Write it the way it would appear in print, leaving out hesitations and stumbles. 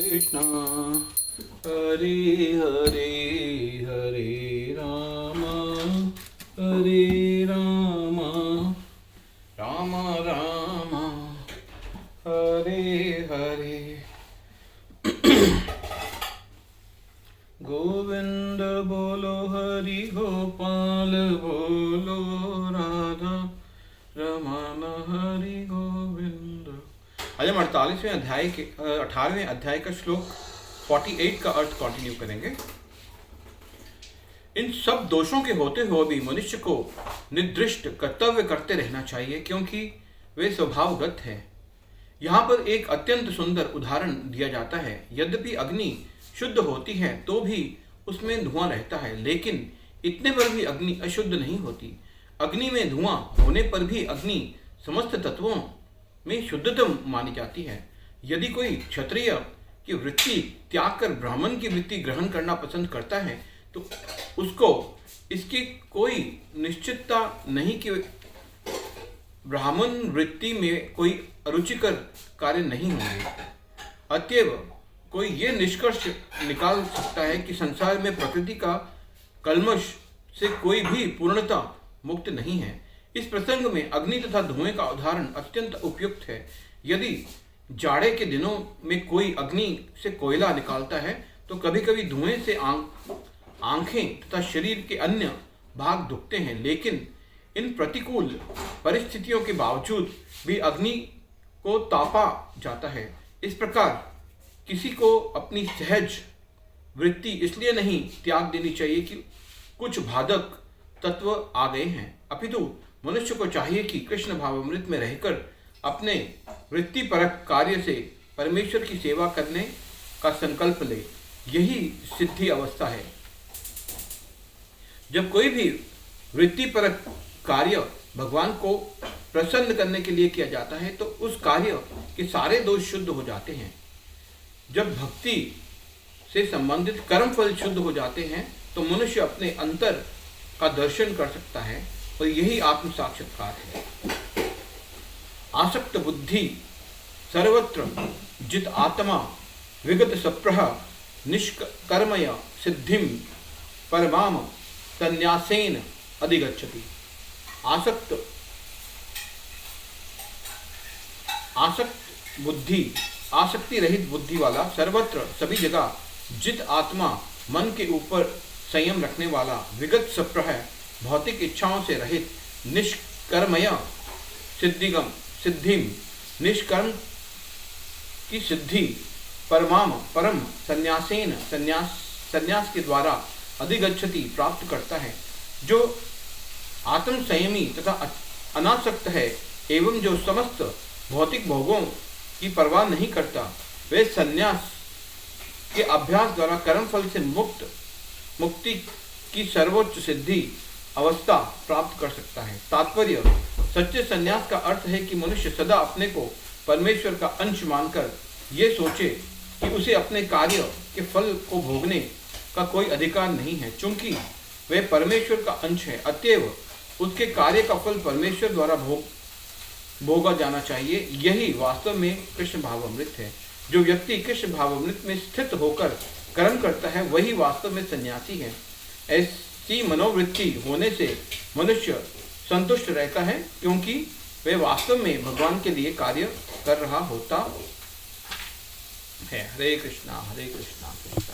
कृष्णा हरे हरे हरे राम हरे राम राम राम हरे हरे। गोविंद बोलो हरि गोपाल बोलो राधा रमन हरि गोविंद। आज हम 18वें अध्याय का श्लोक 48 का अर्थ कंटिन्यू करेंगे। इन सब दोषों के होते हुए भी मनुष्य को निर्दिष्ट कर्तव्य करते रहना चाहिए क्योंकि वे स्वभावगत है। यहाँ पर एक अत्यंत सुंदर उदाहरण दिया जाता है। यद्यपि अग्नि शुद्ध होती है तो भी उसमें धुआं रहता है, लेकिन इतने पर भी अग्नि अशुद्ध नहीं होती। अग्नि में धुआं होने पर भी अग्नि समस्त तत्वों में शुद्धतम मानी जाती है। यदि कोई क्षत्रिय की वृत्ति त्याग कर ब्राह्मण की वृत्ति ग्रहण करना पसंद करता है तो उसको इसकी कोई निश्चितता नहीं कि ब्राह्मण वृत्ति में कोई अरुचिकर कार्य नहीं होंगे। अतएव कोई ये निष्कर्ष निकाल सकता है कि संसार में प्रकृति का कल्मश से कोई भी पूर्णता मुक्त नहीं है। इस प्रसंग में अग्नि तथा धुएं का उदाहरण अत्यंत उपयुक्त है। यदि जाड़े के दिनों में कोई अग्नि से कोयला निकालता है तो कभी कभी धुएं से आंखें तथा शरीर के अन्य भाग दुखते हैं, लेकिन इन प्रतिकूल परिस्थितियों के बावजूद भी अग्नि को तापा जाता है। इस प्रकार किसी को अपनी सहज वृत्ति इसलिए नहीं त्याग देनी चाहिए कि कुछ बाधक तत्व आ गए हैं, अपितु मनुष्य को चाहिए कि कृष्ण भावामृत में रहकर अपने वृत्तिपरक कार्य से परमेश्वर की सेवा करने का संकल्प ले। यही सिद्धि अवस्था है। जब कोई भी वृत्तिपरक कार्य भगवान को प्रसन्न करने के लिए किया जाता है तो उस कार्य के सारे दोष शुद्ध हो जाते हैं। जब भक्ति से संबंधित कर्म फल शुद्ध हो जाते हैं तो मनुष्य अपने अंतर का दर्शन कर सकता है और यही आत्म साक्षात्कार है। आसक्त बुद्धि सर्वत्र जित आत्मा विगत सप्रह निष्कर्मय सिद्धिम परमाम संन्यासेन अधिगच्छति। आसक्ति रहित बुद्धि वाला, सर्वत्र सभी जगह जित आत्मा, मन के ऊपर संयम रखने वाला, विगत सप्रह भौतिक इच्छाओं से रहित, निष्कर्मय सिद्धिम निष्कर्म की सिद्धि, परम संन्यासेन संन्यास के द्वारा अधिगच्छति प्राप्त करता है। जो आत्म संयमी तथा अनासक्त है एवं जो समस्त भौतिक भोगों की परवाह नहीं करता, वे संन्यास के अभ्यास द्वारा कर्मफल से मुक्ति की सर्वोच्च सिद्धि अवस्था प्राप्त कर सकता है। तात्पर्य, सच्चे संन्यास का अर्थ है कि मनुष्य सदा अपने को परमेश्वर का अंश मानकर ये सोचे कि उसे अपने कार्य के फल को भोगने का कोई अधिकार नहीं है। चूंकि वह परमेश्वर का अंश है, अतएव उसके कार्य का फल परमेश्वर द्वारा भोगा जाना चाहिए। यही वास्तव में कृष्ण भावामृत है। जो व्यक्ति कृष्ण भावामृत में स्थित होकर कर्म करता है वही वास्तव में सन्यासी है। ऐसी मनोवृत्ति होने से मनुष्य संतुष्ट रहता है क्योंकि वह वास्तव में भगवान के लिए कार्य कर रहा होता है। हरे कृष्णा।